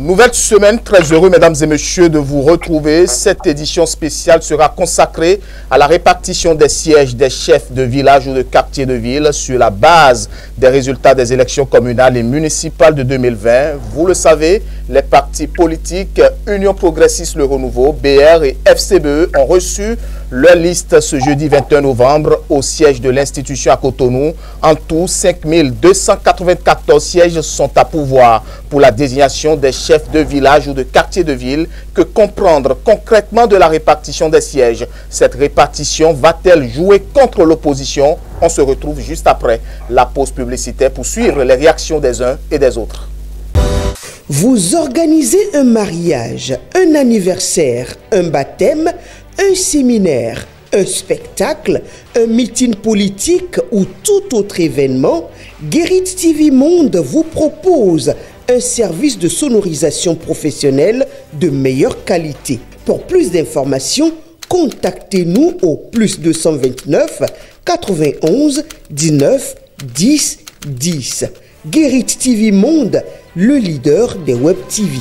Nouvelle semaine, très heureux mesdames et messieurs de vous retrouver. Cette édition spéciale sera consacrée à la répartition des sièges des chefs de village ou de quartier de ville sur la base des résultats des élections communales et municipales de 2020. Vous le savez, les partis politiques Union Progressiste Le Renouveau, BR et FCBE ont reçu leur liste ce jeudi 21 novembre au siège de l'institution à Cotonou. En tout, 5294 sièges sont à pourvoir pour la désignation des chefs de village ou de quartier de ville. Que comprendre concrètement de la répartition des sièges? Cette répartition va-t-elle jouer contre l'opposition? On se retrouve juste après la pause publicitaire pour suivre les réactions des uns et des autres. Vous organisez un mariage, un anniversaire, un baptême, un séminaire, un spectacle, un meeting politique ou tout autre événement, Guérit TV Monde vous propose un service de sonorisation professionnelle de meilleure qualité. Pour plus d'informations, contactez-nous au +229 91 19 10 10. Guérit TV Monde, le leader des Web TV.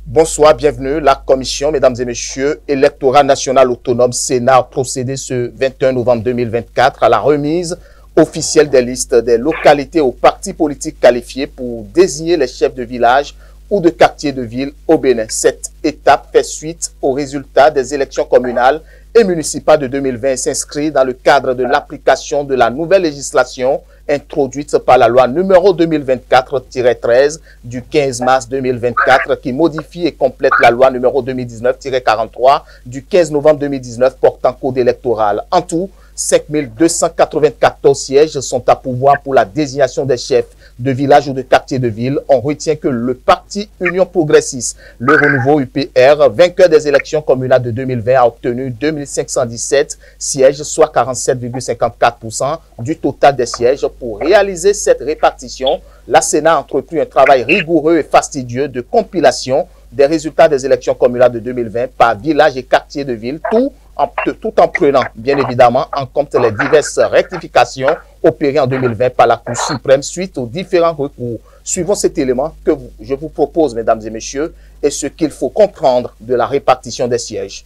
Bonsoir, bienvenue. La commission, mesdames et messieurs, électorat national autonome Sénat a procédé ce 21 novembre 2024 à la remise officielle des listes des localités aux partis politiques qualifiés pour désigner les chefs de village ou de quartier de ville au Bénin. Cette étape fait suite aux résultats des élections communales et municipales de 2020 et s'inscrit dans le cadre de l'application de la nouvelle législation introduite par la loi numéro 2024-13 du 15 mars 2024 qui modifie et complète la loi numéro 2019-43 du 15 novembre 2019 portant code électoral. En tout, 5294 sièges sont à pourvoir pour la désignation des chefs de village ou de quartier de ville. On retient que le parti Union Progressiste, Le Renouveau UPR, vainqueur des élections communales de 2020, a obtenu 2517 sièges, soit 47,54% du total des sièges. Pour réaliser cette répartition, la Sénat a entrepris un travail rigoureux et fastidieux de compilation des résultats des élections communales de 2020 par village et quartier de ville, tout en prenant bien évidemment en compte les diverses rectifications opérées en 2020 par la Cour suprême suite aux différents recours. Suivant cet élément que je vous propose, mesdames et messieurs, et ce qu'il faut comprendre de la répartition des sièges.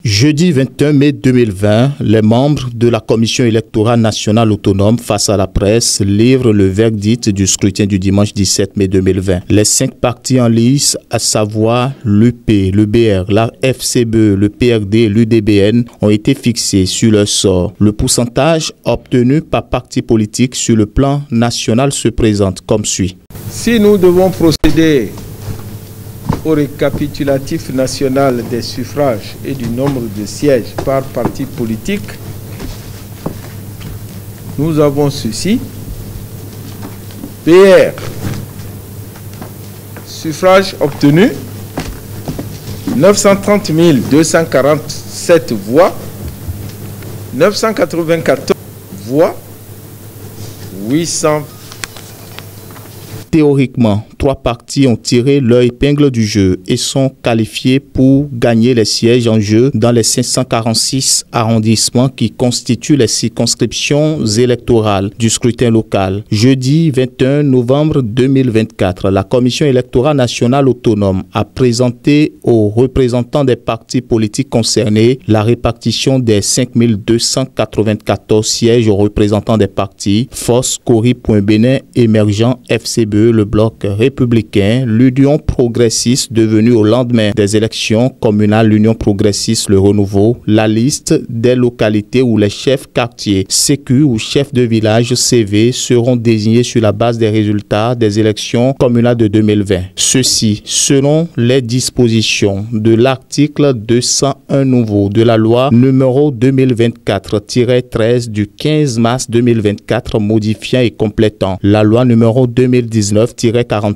Jeudi 21 mai 2020, les membres de la Commission électorale nationale autonome face à la presse livrent le verdict du scrutin du dimanche 17 mai 2020. Les 5 partis en lice, à savoir l'UP, le BR, la FCBE, le PRD et l'UDBN, ont été fixés sur leur sort. Le pourcentage obtenu par parti politique sur le plan national se présente comme suit. Si nous devons procéder au récapitulatif national des suffrages et du nombre de sièges par parti politique, nous avons ceci. PR, suffrages obtenus, 930 247 voix, 994 voix, 800. Théoriquement, 3 partis ont tiré leur épingle du jeu et sont qualifiés pour gagner les sièges en jeu dans les 546 arrondissements qui constituent les circonscriptions électorales du scrutin local. Jeudi 21 novembre 2024, la Commission électorale nationale autonome a présenté aux représentants des partis politiques concernés la répartition des 5294 sièges aux représentants des partis Force, Cori.Bénin, Émergent, FCBE, le Bloc républicain, l'Union progressiste devenue au lendemain des élections communales l'Union progressiste Le Renouveau, la liste des localités où les chefs quartiers, CQ ou chefs de village CV seront désignés sur la base des résultats des élections communales de 2020. Ceci selon les dispositions de l'article 201 nouveau de la loi numéro 2024-13 du 15 mars 2024 modifiant et complétant la loi numéro 2019-43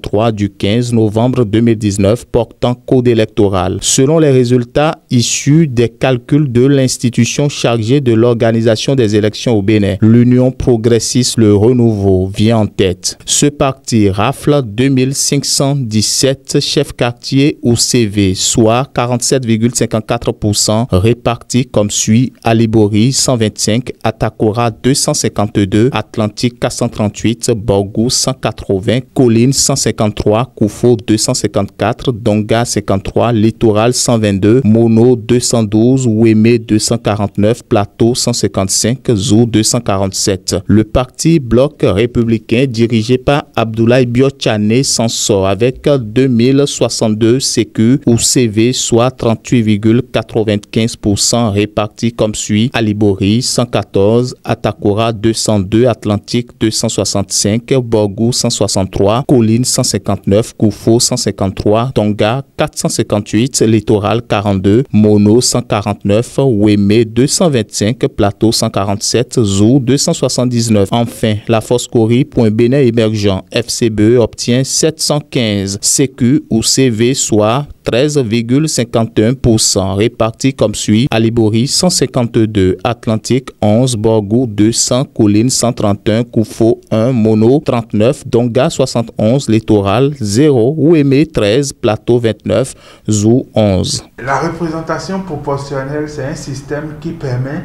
2023 du 15 novembre 2019 portant code électoral. Selon les résultats issus des calculs de l'institution chargée de l'organisation des élections au Bénin, l'Union progressiste Le Renouveau vient en tête. Ce parti rafle 2517 chefs quartiers ou CV, soit 47,54%, répartis comme suit: Alibori 125, Atakora 252, Atlantique 438, Borgou 180, Colline 153, Koufo 254, Donga 53, Littoral 122, Mono 212, Ouémé 249, Plateau 155, Zou 247. Le parti Bloc républicain dirigé par Abdoulaye Biochane s'en sort avec 2062 CQ ou CV, soit 38,95%, répartis comme suit: Alibori 114, Atakora 202, Atlantique 265, Borgou 163, Colline 159, Koufo 153, Tonga 458, Littoral 42, Mono 149, Ouémé 225, Plateau 147, Zou 279. Enfin, la force Cori.Bénin émergent FCBE obtient 715 CQ ou CV, soit 13,51%, répartis comme suit: Alibori 152, Atlantique 11, Borgou 200, Colline 131, Koufo 1, Mono 39, Donga 71, Littoral 0, Ouémé 13, Plateau 29, Zou 11. La représentation proportionnelle, c'est un système qui permet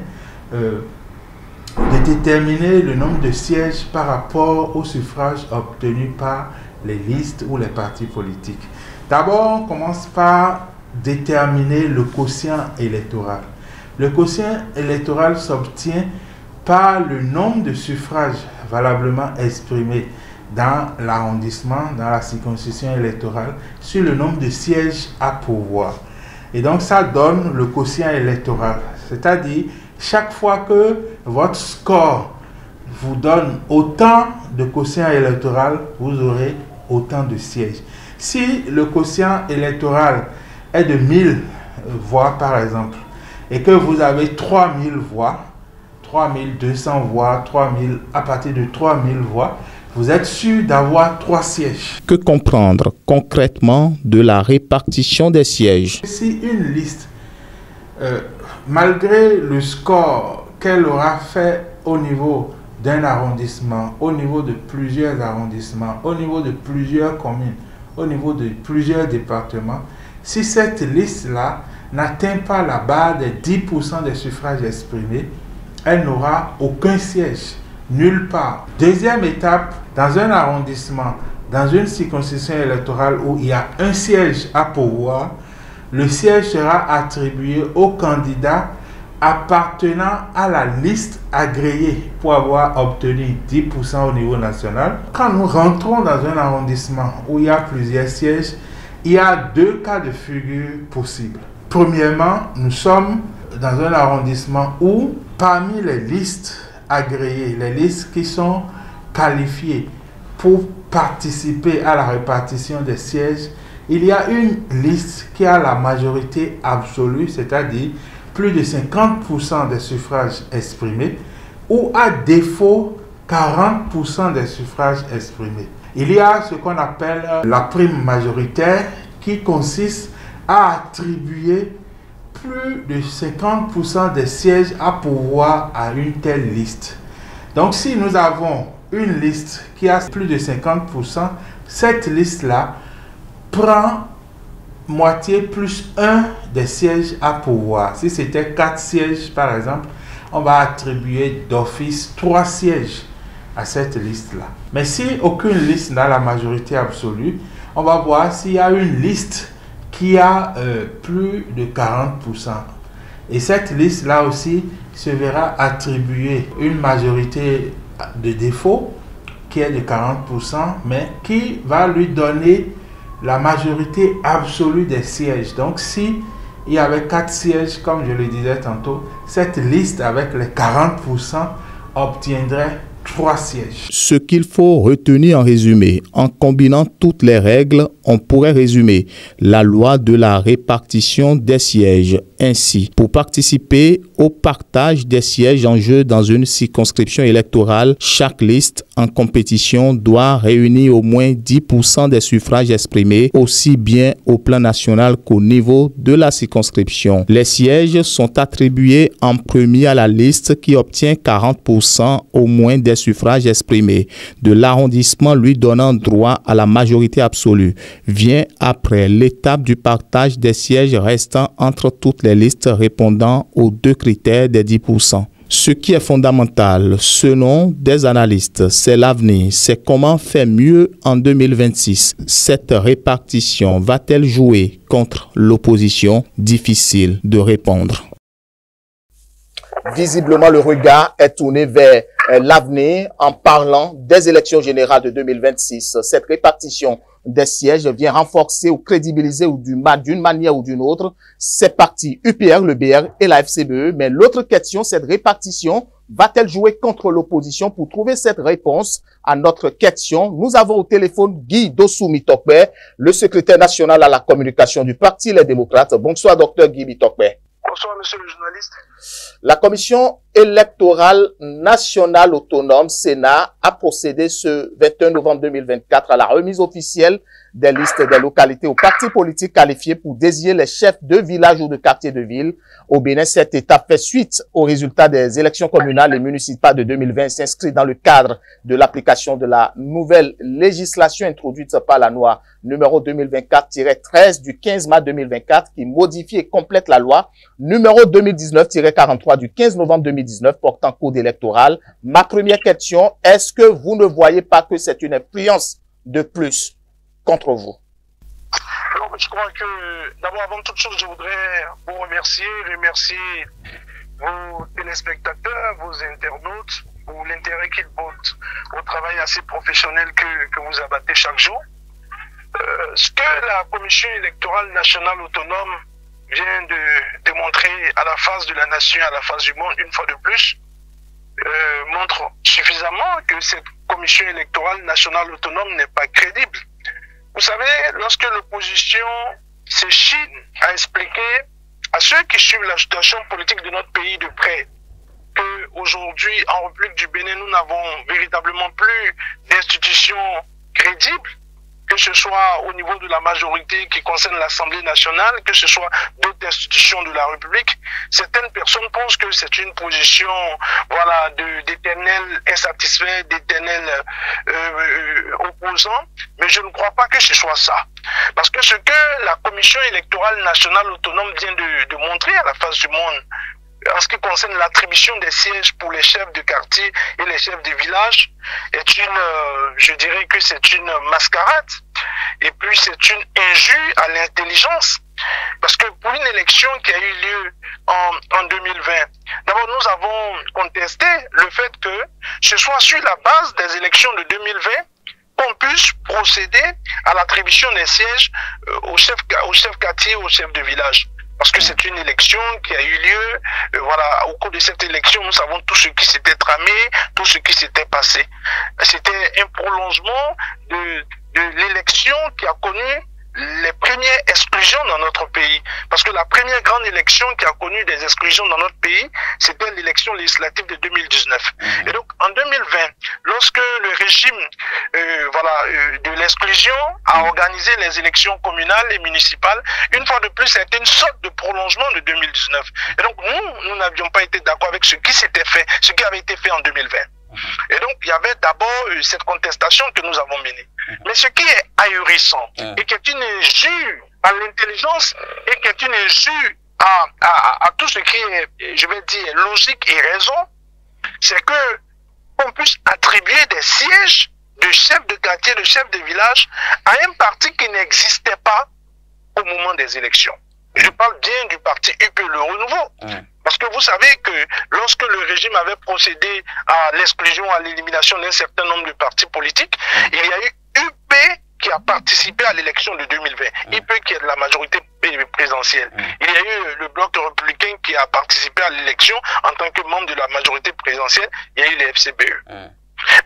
de déterminer le nombre de sièges par rapport au suffrage obtenu par les listes ou les partis politiques. D'abord, on commence par déterminer le quotient électoral. Le quotient électoral s'obtient par le nombre de suffrages valablement exprimés dans l'arrondissement, dans la circonscription électorale, sur le nombre de sièges à pourvoir. Et donc, ça donne le quotient électoral. C'est-à-dire, chaque fois que votre score vous donne autant de quotient électoral, vous aurez autant de sièges. Si le quotient électoral est de 1000 voix par exemple, et que vous avez 3000 voix, 3200 voix, 3000, à partir de 3000 voix, vous êtes sûr d'avoir 3 sièges. Que comprendre concrètement de la répartition des sièges? Si une liste, malgré le score qu'elle aura fait au niveau d'un arrondissement, au niveau de plusieurs arrondissements, au niveau de plusieurs communes, au niveau de plusieurs départements, si cette liste-là n'atteint pas la barre des 10% des suffrages exprimés, elle n'aura aucun siège, nulle part. Deuxième étape, dans un arrondissement, dans une circonscription électorale où il y a un siège à pourvoir, le siège sera attribué au candidat appartenant à la liste agréée pour avoir obtenu 10% au niveau national. Quand nous rentrons dans un arrondissement où il y a plusieurs sièges, il y a 2 cas de figure possibles. Premièrement, nous sommes dans un arrondissement où, parmi les listes agréées, les listes qui sont qualifiées pour participer à la répartition des sièges, il y a une liste qui a la majorité absolue, c'est-à-dire plus de 50% des suffrages exprimés, ou à défaut 40% des suffrages exprimés. Il y a ce qu'on appelle la prime majoritaire qui consiste à attribuer plus de 50% des sièges à pourvoir à une telle liste. Donc si nous avons une liste qui a plus de 50%, cette liste-là prend moitié plus 1 des sièges à pourvoir. Si c'était 4 sièges par exemple, on va attribuer d'office 3 sièges à cette liste-là. Mais si aucune liste n'a la majorité absolue, on va voir s'il y a une liste qui a plus de 40%. Et cette liste-là aussi se verra attribuer une majorité de défaut qui est de 40%, mais qui va lui donner la majorité absolue des sièges. Donc si il y avait 4 sièges, comme je le disais tantôt, cette liste avec les 40% obtiendrait 3 sièges. Ce qu'il faut retenir en résumé, en combinant toutes les règles, on pourrait résumer la loi de la répartition des sièges. Ainsi, pour participer au partage des sièges en jeu dans une circonscription électorale, chaque liste en compétition doit réunir au moins 10% des suffrages exprimés, aussi bien au plan national qu'au niveau de la circonscription. Les sièges sont attribués en premier à la liste qui obtient 40% au moins des suffrages exprimés. De l'arrondissement lui donnant droit à la majorité absolue. Vient après l'étape du partage des sièges restant entre toutes les listes répondant aux 2 critères des 10%. Ce qui est fondamental, selon des analystes, c'est l'avenir. C'est comment faire mieux en 2026. Cette répartition va-t-elle jouer contre l'opposition? Difficile de répondre. Visiblement, le regard est tourné vers l'avenir en parlant des élections générales de 2026. Cette répartition des sièges vient renforcer ou crédibiliser d'une manière ou d'une autre ces partis UPR, le BR et la FCBE. Mais l'autre question, cette répartition va-t-elle jouer contre l'opposition? Pour trouver cette réponse à notre question, nous avons au téléphone Guy Dossou Mitokbe, le secrétaire national à la communication du Parti Les Démocrates. Bonsoir, docteur Guy Mitokbe. Bonsoir, monsieur le journaliste. La Commission électorale nationale autonome, Sénat, a procédé ce 21 novembre 2024 à la remise officielle des listes des localités aux partis politiques qualifiés pour désigner les chefs de village ou de quartier de ville. Au Bénin, cette étape fait suite aux résultats des élections communales et municipales de 2020 et s'inscrit dans le cadre de l'application de la nouvelle législation introduite par la loi numéro 2024-13 du 15 mars 2024 qui modifie et complète la loi numéro 2019-43 du 15 novembre 2019 portant code électoral. Ma première question, est-ce que vous ne voyez pas que c'est une influence de plus contre vous? Alors, je crois que, d'abord, avant toute chose, je voudrais vous remercier vos téléspectateurs, vos internautes, pour l'intérêt qu'ils portent au travail assez professionnel que vous abattez chaque jour. Ce que la Commission électorale nationale autonome vient de démontrer à la face de la nation, à la face du monde, une fois de plus, montre suffisamment que cette Commission électorale nationale autonome n'est pas crédible. Vous savez, lorsque l'opposition s'échine à expliquer à ceux qui suivent la situation politique de notre pays de près qu'aujourd'hui, en République du Bénin, nous n'avons véritablement plus d'institutions crédibles, que ce soit au niveau de la majorité qui concerne l'Assemblée nationale, que ce soit d'autres institutions de la République, certaines personnes pensent que c'est une position, voilà, d'éternel insatisfait, d'éternel opposant, mais je ne crois pas que ce soit ça. Parce que ce que la Commission électorale nationale autonome vient de montrer à la face du monde, en ce qui concerne l'attribution des sièges pour les chefs de quartier et les chefs de village, est je dirais que c'est une mascarade. Et puis c'est une injure à l'intelligence. Parce que pour une élection qui a eu lieu en 2020, d'abord nous avons contesté le fait que ce soit sur la base des élections de 2020 qu'on puisse procéder à l'attribution des sièges aux chefs quartier, aux chefs de village. Parce que c'est une élection qui a eu lieu, voilà, au cours de cette élection, nous savons tout ce qui s'était tramé, tout ce qui s'était passé. C'était un prolongement de l'élection qui a connu les premières exclusions dans notre pays. Parce que la première grande élection qui a connu des exclusions dans notre pays, c'était l'élection législative de 2019. Et donc, en 2020, lorsque le régime de l'exclusion a organisé les élections communales et municipales, une fois de plus, c'était une sorte de prolongement de 2019. Et donc, nous n'avions pas été d'accord avec ce qui s'était fait, ce qui avait été fait en 2020. Et donc, il y avait d'abord cette contestation que nous avons menée. Mais ce qui est ahurissant et qui est une injure à l'intelligence et qui est une injure à tout ce qui est, je vais dire, logique et raison, c'est que on puisse attribuer des sièges de chefs de quartier, de chefs de village à un parti qui n'existait pas au moment des élections. Je parle bien du parti UP, le Renouveau. Parce que vous savez que lorsque le régime avait procédé à l'exclusion, à l'élimination d'un certain nombre de partis politiques, il y a eu UP qui a participé à l'élection de 2020. UP qui est de la majorité présidentielle. Il y a eu le bloc républicain qui a participé à l'élection en tant que membre de la majorité présidentielle. Il y a eu les FCBE.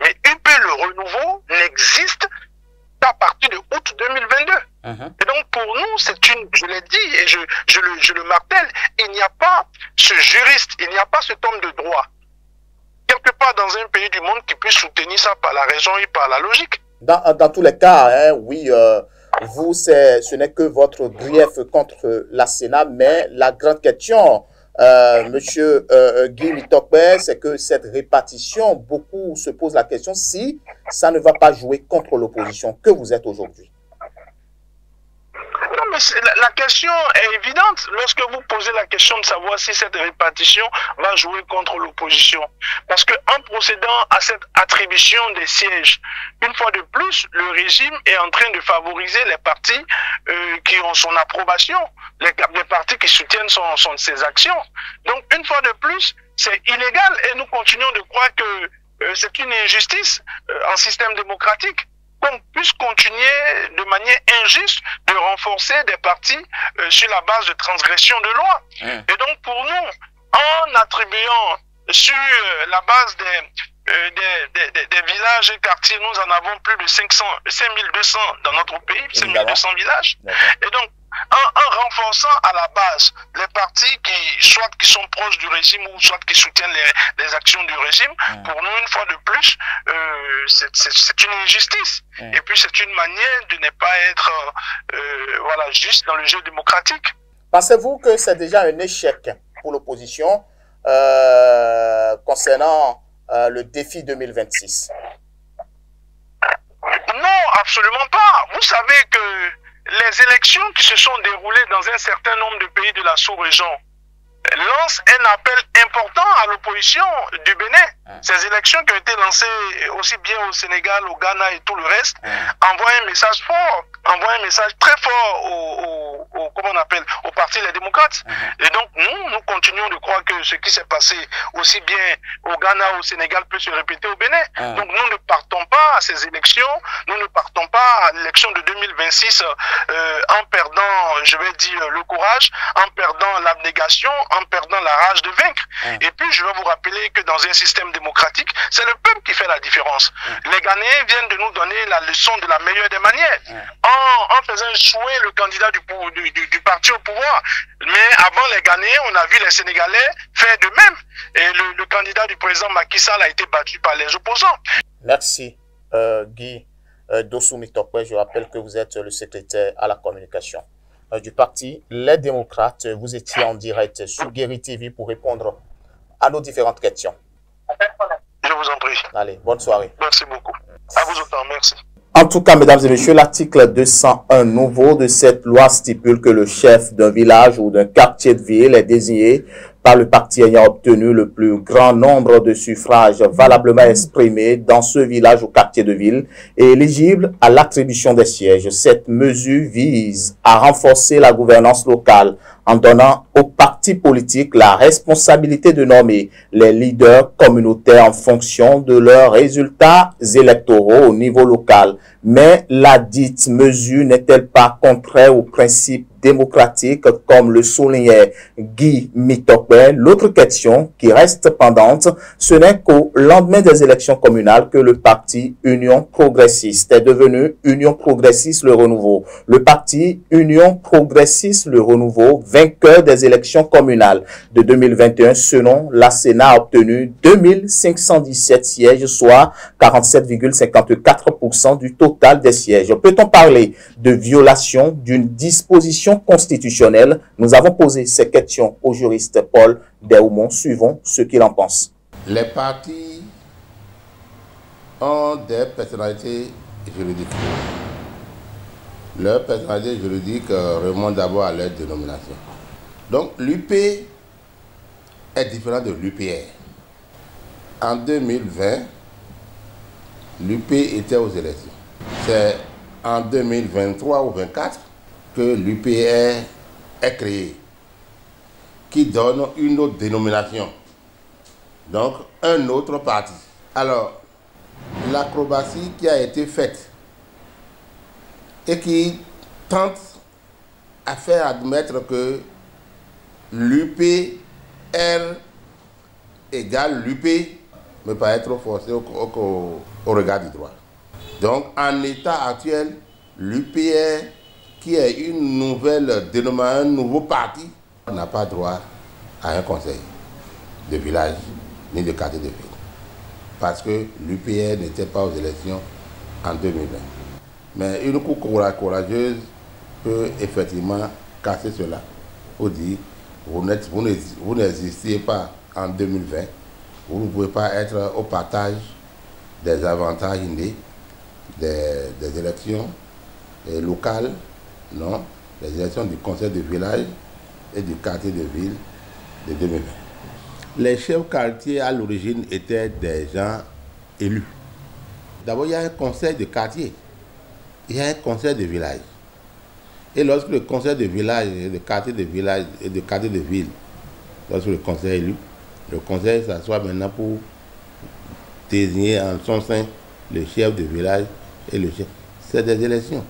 Mais UP le renouveau n'existe qu'à partir de août 2022. Et donc pour nous, c'est une, je l'ai dit et je le martèle, il n'y a pas ce juriste, il n'y a pas cet homme de droit, quelque part dans un pays du monde qui puisse soutenir ça par la raison et par la logique. Dans tous les cas, hein, oui, vous, ce n'est que votre grief contre la Sénat, mais la grande question, Monsieur Guy Mitokpe, c'est que cette répartition, beaucoup se posent la question si ça ne va pas jouer contre l'opposition que vous êtes aujourd'hui. Non, mais la question est évidente lorsque vous posez la question de savoir si cette répartition va jouer contre l'opposition. Parce qu'en procédant à cette attribution des sièges, une fois de plus, le régime est en train de favoriser les partis qui ont son approbation, les partis qui soutiennent ses actions. Donc, une fois de plus, c'est illégal et nous continuons de croire que c'est une injustice en système démocratique qu'on puisse continuer de manière injuste de renforcer des partis sur la base de transgression de loi. Et donc pour nous, en attribuant sur la base des villages et quartiers, nous en avons plus de 5200 dans notre pays, 5200 villages. Et donc, en renforçant à la base les partis qui sont proches du régime ou soit qui soutiennent les actions du régime, pour nous, une fois de plus, c'est une injustice. Et puis, c'est une manière de ne pas être voilà, juste dans le jeu démocratique. Pensez-vous que c'est déjà un échec pour l'opposition concernant le défi 2026? Non, absolument pas. Vous savez que les élections qui se sont déroulées dans un certain nombre de pays de la sous-région lancent un appel important à l'opposition du Bénin. Ces élections qui ont été lancées aussi bien au Sénégal, au Ghana et tout le reste, envoient un message fort, envoient un message très fort au parti Les Démocrates. Et donc nous continuons de croire que ce qui s'est passé aussi bien au Ghana, au Sénégal peut se répéter au Bénin. Donc nous ne partons pas à ces élections, nous ne partons pas à l'élection de 2026 en perdant, je vais dire, le courage, en perdant l'abnégation, en perdant la rage de vaincre. Et puis je vais vous rappeler que dans un système démocratique, c'est le peuple qui fait la différence. Les Ghanéens viennent de nous donner la leçon de la meilleure des manières, en faisant jouer le candidat du parti au pouvoir. Mais avant les Ghanéens, on a vu les Sénégalais faire de même. Et le candidat du président Macky Sall a été battu par les opposants. Merci Guy Dossou Mitokpe. Je rappelle que vous êtes le secrétaire à la communication du parti Les Démocrates. Vous étiez en direct sur Guéri TV pour répondre à nos différentes questions. Je vous en prie. Allez, bonne soirée. Merci beaucoup. À vous autant, merci. En tout cas, mesdames et messieurs, l'article 201 nouveau de cette loi stipule que le chef d'un village ou d'un quartier de ville est désigné par le parti ayant obtenu le plus grand nombre de suffrages valablement exprimés dans ce village ou quartier de ville et éligible à l'attribution des sièges. Cette mesure vise à renforcer la gouvernance locale en donnant aux partis politiques la responsabilité de nommer les leaders communautaires en fonction de leurs résultats électoraux au niveau local. Mais la dite mesure n'est-elle pas contraire aux principes démocratiques, comme le soulignait Guy Mitokpe? L'autre question qui reste pendante, ce n'est qu'au lendemain des élections communales que le parti Union Progressiste est devenu Union Progressiste Le Renouveau. Le parti Union Progressiste Le Renouveau, vainqueur des élections communales de 2021, selon la Sénat, a obtenu 2517 sièges, soit 47,54% du total des sièges. Peut-on parler de violation d'une disposition constitutionnelle? Nous avons posé ces questions au juriste Paul Dehoumont. Suivons ce qu'il en pense. Les partis ont des personnalités juridiques. Leur personnalité juridique remonte d'abord à leur dénomination. Donc l'UP est différent de l'UPR. En 2020, l'UP était aux élections. C'est en 2023 ou 2024 que l'UPR est créé, qui donne une autre dénomination, donc un autre parti. Alors, l'acrobatie qui a été faite et qui tente à faire admettre que l'UPR égale l'UP me paraît trop forcé au regard du droit. Donc, en l'état actuel, l'UPR, qui est une nouvelle dénomination, un nouveau parti, n'a pas droit à un conseil de village ni de quartier de ville. Parce que l'UPR n'était pas aux élections en 2020. Mais une cour courageuse peut effectivement casser cela. Ou dire, vous n'existiez pas en 2020, vous ne pouvez pas être au partage des avantages nés des élections locales, non, les élections du conseil de village et du quartier de ville de 2020. Les chefs quartiers à l'origine étaient des gens élus. D'abord, il y a un conseil de quartier, il y a un conseil de village. Et lorsque le conseil de village, de quartier de village et de quartier de ville, lorsque le conseil est élu, le conseil s'assoit maintenant pour désigner en son sein le chef de village et le chef. C'est des élections.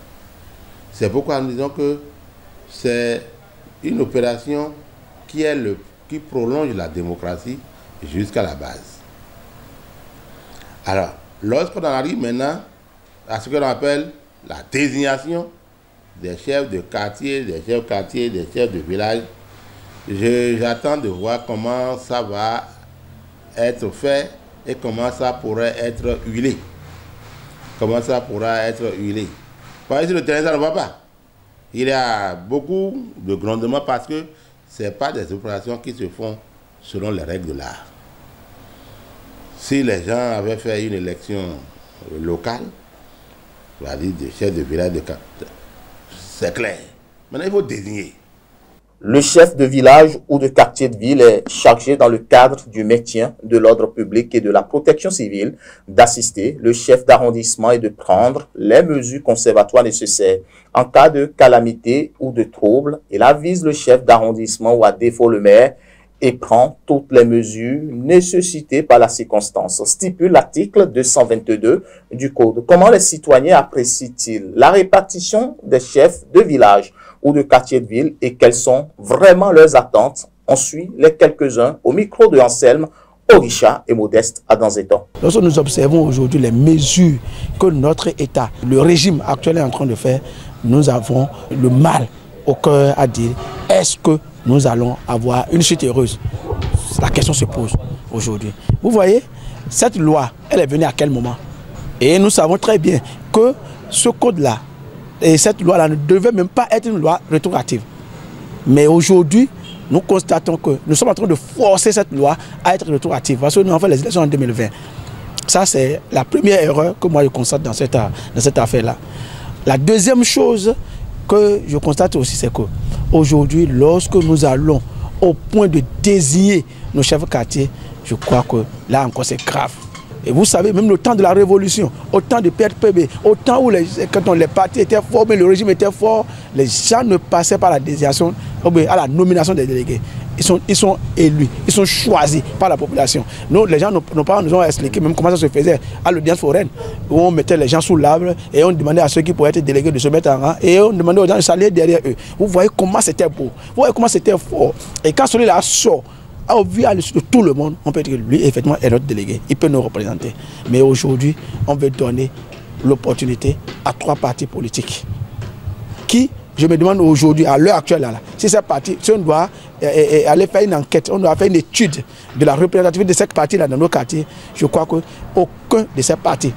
C'est pourquoi nous disons que c'est une opération qui prolonge la démocratie jusqu'à la base. Alors, lorsqu'on arrive maintenant à ce qu'on appelle la désignation des chefs de quartier, des chefs de village, j'attends de voir comment ça va être fait et comment ça pourrait être huilé. Comment ça pourra être huilé. Parce que sur le terrain, ça ne va pas. Il y a beaucoup de grondements parce que ce n'est pas des opérations qui se font selon les règles de l'art. Si les gens avaient fait une élection locale, c'est-à-dire des chefs de village de quartier, c'est clair. Maintenant, il faut désigner. Le chef de village ou de quartier de ville est chargé dans le cadre du maintien de l'ordre public et de la protection civile d'assister le chef d'arrondissement et de prendre les mesures conservatoires nécessaires en cas de calamité ou de trouble. Il avise le chef d'arrondissement ou à défaut le maire et prend toutes les mesures nécessitées par la circonstance, stipule l'article 222 du Code. Comment les citoyens apprécient-ils la répartition des chefs de village ou de quartier de ville et quelles sont vraiment leurs attentes? On suit les quelques-uns au micro de Anselme, Orisha et Modeste Adanzetan. Lorsque nous observons aujourd'hui les mesures que notre État, le régime actuel est en train de faire, nous avons le mal au cœur à dire est-ce que nous allons avoir une suite heureuse? La question se pose aujourd'hui. Vous voyez, cette loi, elle est venue à quel moment? Et nous savons très bien que ce code-là, et cette loi-là ne devait même pas être une loi rétroactive. Mais aujourd'hui, nous constatons que nous sommes en train de forcer cette loi à être rétroactive. Parce que nous avons fait les élections en 2020. Ça, c'est la première erreur que moi je constate dans cette affaire-là. La deuxième chose que je constate aussi, c'est qu'aujourd'hui, lorsque nous allons au point de désigner nos chefs de quartier, je crois que là encore c'est grave. Et vous savez, même au temps de la Révolution, au temps de PRPB, au temps où quand les partis étaient forts, mais le régime était fort, les gens ne passaient pas à la désignation, à la nomination des délégués. Ils sont élus, ils sont choisis par la population. Nous, les gens, nos parents nous ont expliqué même comment ça se faisait à l'audience foraine, où on mettait les gens sous l'arbre et on demandait à ceux qui pourraient être délégués de se mettre en rang et on demandait aux gens de s'allier derrière eux. Vous voyez comment c'était beau, vous voyez comment c'était fort. Et quand celui-là sort, au vu de tout le monde, on peut dire que lui, effectivement, est notre délégué. Il peut nous représenter. Mais aujourd'hui, on veut donner l'opportunité à 3 partis politiques qui, je me demande aujourd'hui, à l'heure actuelle, là, si ces partis, si on doit aller faire une enquête, on doit faire une étude de la représentativité de ces partis-là dans nos quartiers, je crois qu'aucun de ces partis,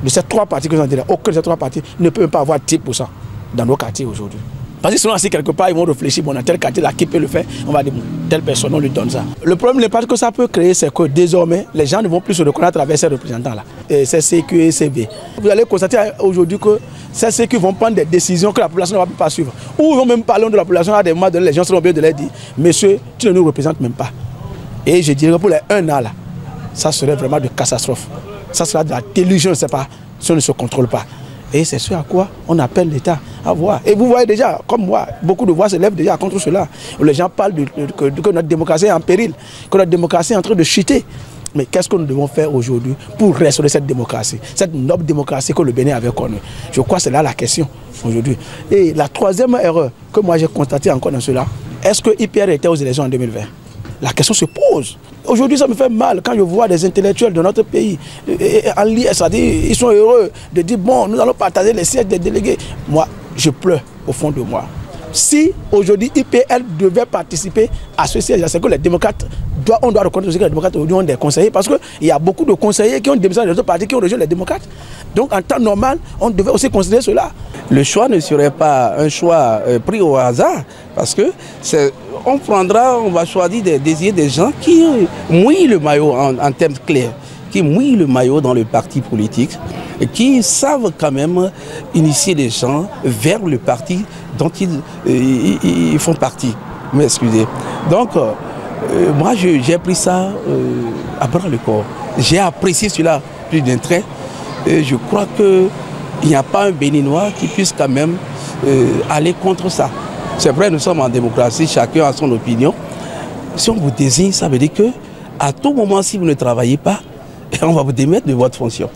de ces 3 partis que nous avons dit là, aucun de ces 3 partis ne peut même pas avoir 10% dans nos quartiers aujourd'hui. Parce que sinon, si quelque part, ils vont réfléchir, bon, dans tel quartier là, qui peut le faire, on va dire, bon, telle personne, on lui donne ça. Le problème, l'impact que ça peut créer, c'est que désormais, les gens ne vont plus se reconnaître à travers ces représentants-là. C'est CQ et CV. Vous allez constater aujourd'hui que ces CQ vont prendre des décisions que la population ne va pas suivre. Ou ils vont même parler de la population à des moments donné, les gens seront obligés de leur dire, monsieur, tu ne nous représentes même pas. Et je dirais que pour les 1 an là, ça serait vraiment de catastrophe. Ça sera de la délusion, je ne sais pas, si on ne se contrôle pas. Et c'est ce à quoi on appelle l'État à voir. Et vous voyez déjà, comme moi, beaucoup de voix se lèvent déjà contre cela. Les gens parlent que notre démocratie est en péril, que notre démocratie est en train de chuter. Mais qu'est-ce que nous devons faire aujourd'hui pour restaurer cette démocratie, cette noble démocratie que le Bénin avait connue? Je crois que c'est là la question aujourd'hui. Et la troisième erreur que moi j'ai constatée encore dans cela, est-ce que IPR était aux élections en 2020? la question se pose. Aujourd'hui, ça me fait mal quand je vois des intellectuels de notre pays en liesse, ils sont heureux de dire bon, nous allons partager les sièges des délégués. Moi, je pleure au fond de moi. Si aujourd'hui IPL devait participer à ce siège, c'est que les démocrates, on doit reconnaître que les démocrates aujourd'hui ont des conseillers, parce qu'il y a beaucoup de conseillers qui ont démissionné des autres partis, qui ont rejoint les démocrates. Donc en temps normal, on devait aussi considérer cela. Le choix ne serait pas un choix pris au hasard, parce que on va choisir de désigner des gens qui mouillent le maillot en termes clairs, qui mouillent le maillot dans le parti politique et qui savent quand même initier les gens vers le parti dont ils font partie. M'excusez. Donc, moi, j'ai pris ça à bras le corps. J'ai apprécié cela plus d'un trait. Je crois qu'il n'y a pas un Béninois qui puisse quand même aller contre ça. C'est vrai, nous sommes en démocratie, chacun a son opinion. Si on vous désigne, ça veut dire que à tout moment, si vous ne travaillez pas, on va vous démettre de votre fonction.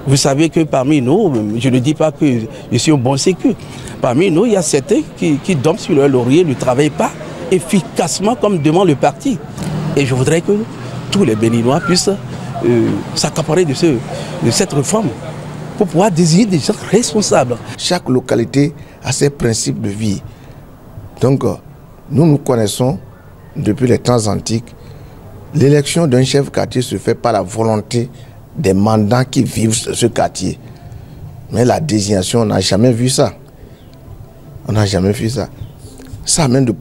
Vous savez que parmi nous, je ne dis pas que je suis un bon sécu, parmi nous, il y a certains qui dorment sur leur laurier, ne travaillent pas efficacement comme demande le parti. Et je voudrais que tous les Béninois puissent s'accaparer de cette réforme pour pouvoir désigner des gens responsables. Chaque localité a ses principes de vie. Donc, nous connaissons depuis les temps antiques, l'élection d'un chef quartier se fait par la volonté des mandants qui vivent ce quartier. Mais la désignation, on n'a jamais vu ça. On n'a jamais vu ça. Ça amène des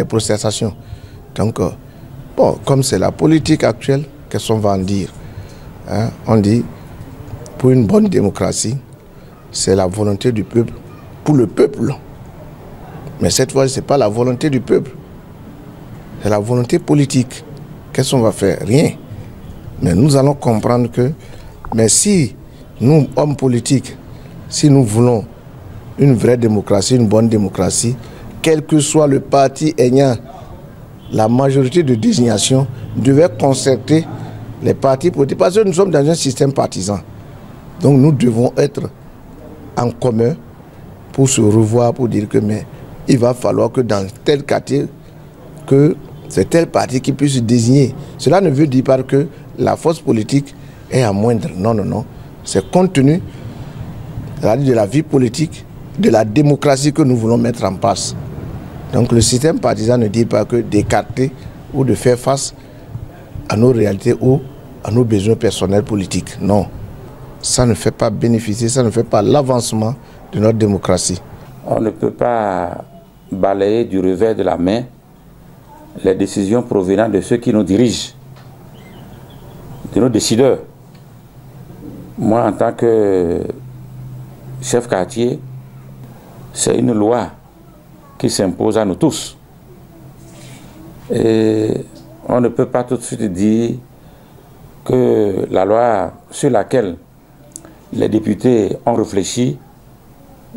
protestations. Donc, bon, comme c'est la politique actuelle, qu'est-ce qu'on va en dire? Hein? On dit, pour une bonne démocratie, c'est la volonté du peuple pour le peuple. Mais cette fois, ce n'est pas la volonté du peuple. C'est la volonté politique. Qu'est-ce qu'on va faire? Rien. Mais nous allons comprendre que, mais si nous, hommes politiques, si nous voulons une vraie démocratie, une bonne démocratie, quel que soit le parti ayant la majorité de désignation, devait concerter les partis politiques, parce que nous sommes dans un système partisan. Donc nous devons être en commun pour se revoir, pour dire que mais il va falloir que dans tel quartier, que c'est tel parti qui puisse se désigner. Cela ne veut dire pas que la force politique est à moindre. Non, non, non. C'est compte tenu de la vie politique, de la démocratie que nous voulons mettre en place. Donc le système partisan ne dit pas que d'écarter ou de faire face à nos réalités ou à nos besoins personnels politiques. Non. Ça ne fait pas bénéficier, ça ne fait pas l'avancement de notre démocratie. On ne peut pas balayer du revers de la main les décisions provenant de ceux qui nous dirigent, de nos décideurs. Moi, en tant que chef quartier, c'est une loi qui s'impose à nous tous. Et on ne peut pas tout de suite dire que la loi sur laquelle les députés ont réfléchi,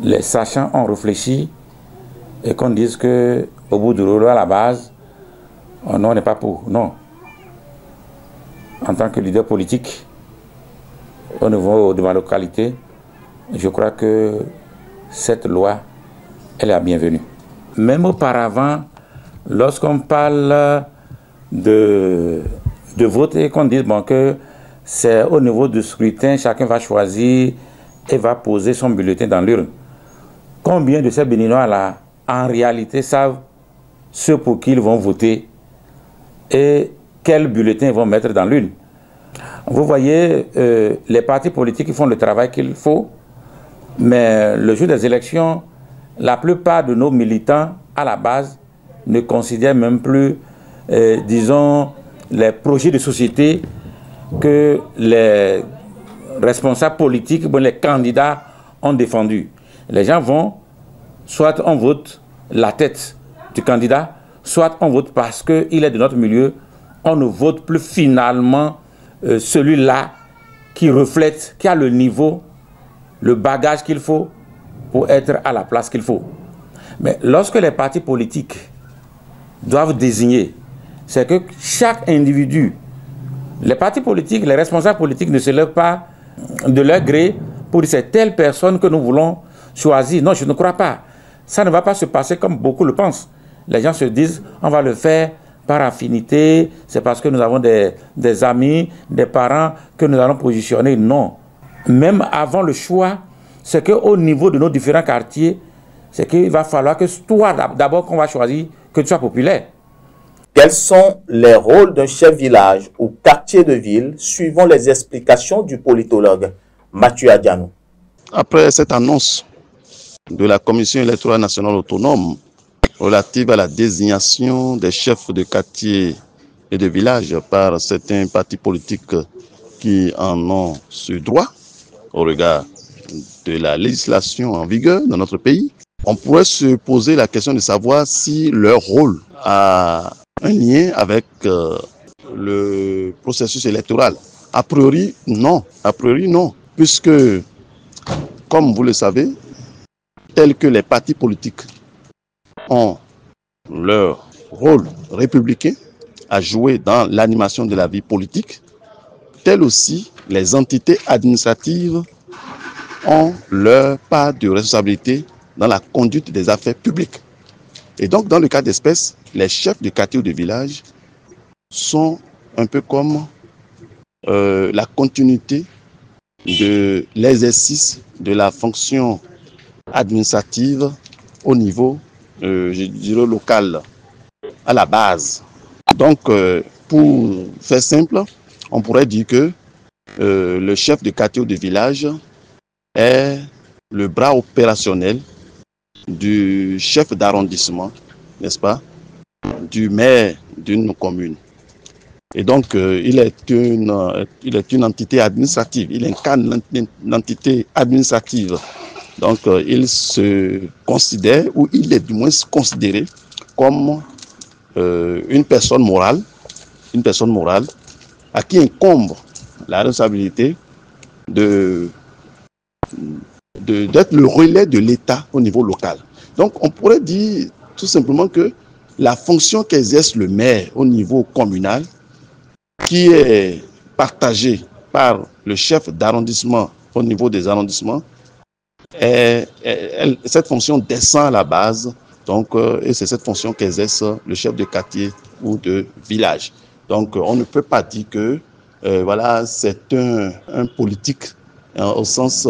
les sachants ont réfléchi, et qu'on dise qu'au bout du rouleau à la base, on n'est pas pour. Non. En tant que leader politique, au niveau de ma localité, je crois que cette loi, elle est la bienvenue. Même auparavant, lorsqu'on parle de voter, qu'on dise bon, que c'est au niveau du scrutin, chacun va choisir et va poser son bulletin dans l'urne. Combien de ces Béninois-là, en réalité, savent ce pour qui ils vont voter et quel bulletin ils vont mettre dans l'urne? Vous voyez, les partis politiques font le travail qu'il faut, mais le jour des élections, la plupart de nos militants, à la base, ne considèrent même plus, disons, les projets de société que les responsables politiques, les candidats ont défendus. Les gens vont, soit on vote la tête du candidat, soit on vote parce qu'il est de notre milieu, on ne vote plus finalement celui-là qui reflète, qui a le niveau, le bagage qu'il faut pour être à la place qu'il faut. Mais lorsque les partis politiques doivent désigner, c'est que chaque individu, les partis politiques, les responsables politiques ne se lèvent pas de leur gré pour dire c'est telle personne que nous voulons choisir. Non, je ne crois pas. Ça ne va pas se passer comme beaucoup le pensent. Les gens se disent on va le faire par affinité, c'est parce que nous avons des amis, des parents que nous allons positionner. Non. Même avant le choix, c'est qu'au niveau de nos différents quartiers, c'est qu'il va falloir que toi, d'abord qu'on va choisir, que tu sois populaire. Quels sont les rôles d'un chef village ou quartier de ville suivant les explications du politologue Mathieu Adianou? Après cette annonce de la Commission électorale nationale autonome relative à la désignation des chefs de quartier et de village par certains partis politiques qui en ont ce droit au regard de la législation en vigueur dans notre pays, on pourrait se poser la question de savoir si leur rôle a un lien avec le processus électoral. A priori, non. A priori, non. Puisque, comme vous le savez, tels que les partis politiques ont leur rôle républicain à jouer dans l'animation de la vie politique, telles aussi les entités administratives ont leur part de responsabilité dans la conduite des affaires publiques. Et donc, dans le cas d'espèce, les chefs de quartier ou de village sont un peu comme la continuité de l'exercice de la fonction administrative au niveau, je dirais, local, à la base. Donc, pour faire simple, on pourrait dire que le chef de quartier ou de village est le bras opérationnel du chef d'arrondissement, n'est-ce pas, du maire d'une commune. Et donc, il est une entité administrative, il incarne une entité administrative. Donc, il se considère, ou il est du moins considéré comme une personne morale à qui incombe la responsabilité d'être le relais de l'État au niveau local. Donc, on pourrait dire tout simplement que la fonction qu'exerce le maire au niveau communal, qui est partagée par le chef d'arrondissement au niveau des arrondissements, cette fonction descend à la base, donc, et c'est cette fonction qu'exerce le chef de quartier ou de village. Donc, on ne peut pas dire que voilà, c'est un politique au sens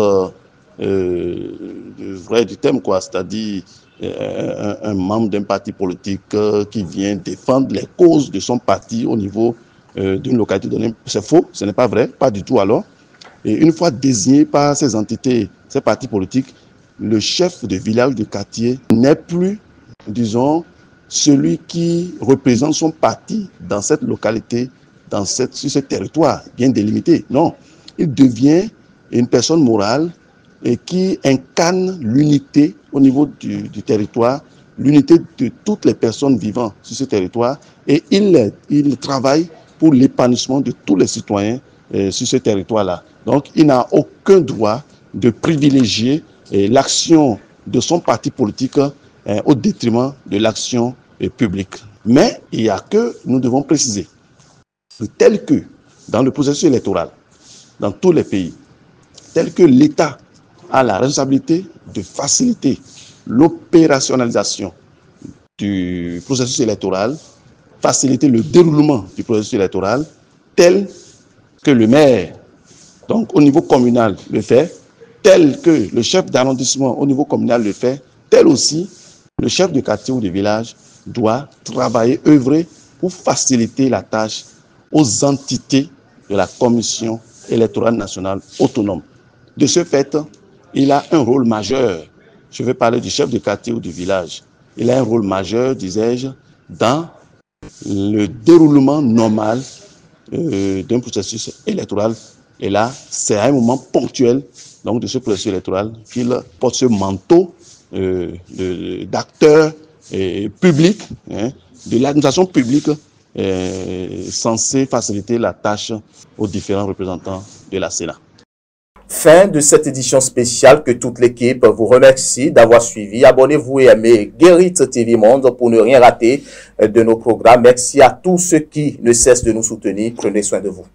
vrai du terme, quoi, c'est-à-dire un membre d'un parti politique qui vient défendre les causes de son parti au niveau d'une localité donnée. C'est faux, ce n'est pas vrai, pas du tout alors. Et une fois désigné par ces entités, ces partis politiques, le chef de village, de quartier n'est plus, disons, celui qui représente son parti dans cette localité, sur ce territoire bien délimité. Non, il devient une personne morale et qui incarne l'unité au niveau du territoire, l'unité de toutes les personnes vivant sur ce territoire, et il travaille pour l'épanouissement de tous les citoyens sur ce territoire-là. Donc, il n'a aucun droit de privilégier l'action de son parti politique au détriment de l'action publique. Mais il y a que nous devons préciser, tel que dans le processus électoral, dans tous les pays, tel que l'État a la responsabilité de faciliter l'opérationnalisation du processus électoral, faciliter le déroulement du processus électoral, tel que le maire, donc au niveau communal, le fait, tel que le chef d'arrondissement au niveau communal le fait, tel aussi le chef de quartier ou de village doit travailler, œuvrer pour faciliter la tâche aux entités de la Commission électorale nationale autonome. De ce fait, il a un rôle majeur. Je vais parler du chef de quartier ou du village. Il a un rôle majeur, disais-je, dans le déroulement normal d'un processus électoral. Et là, c'est à un moment ponctuel donc, de ce processus électoral qu'il porte ce manteau d'acteur public, de l'administration publique, censé faciliter la tâche aux différents représentants de la Sénat. Fin de cette édition spéciale que toute l'équipe vous remercie d'avoir suivi. Abonnez-vous et aimez Guérit TV Monde pour ne rien rater de nos programmes. Merci à tous ceux qui ne cessent de nous soutenir. Prenez soin de vous.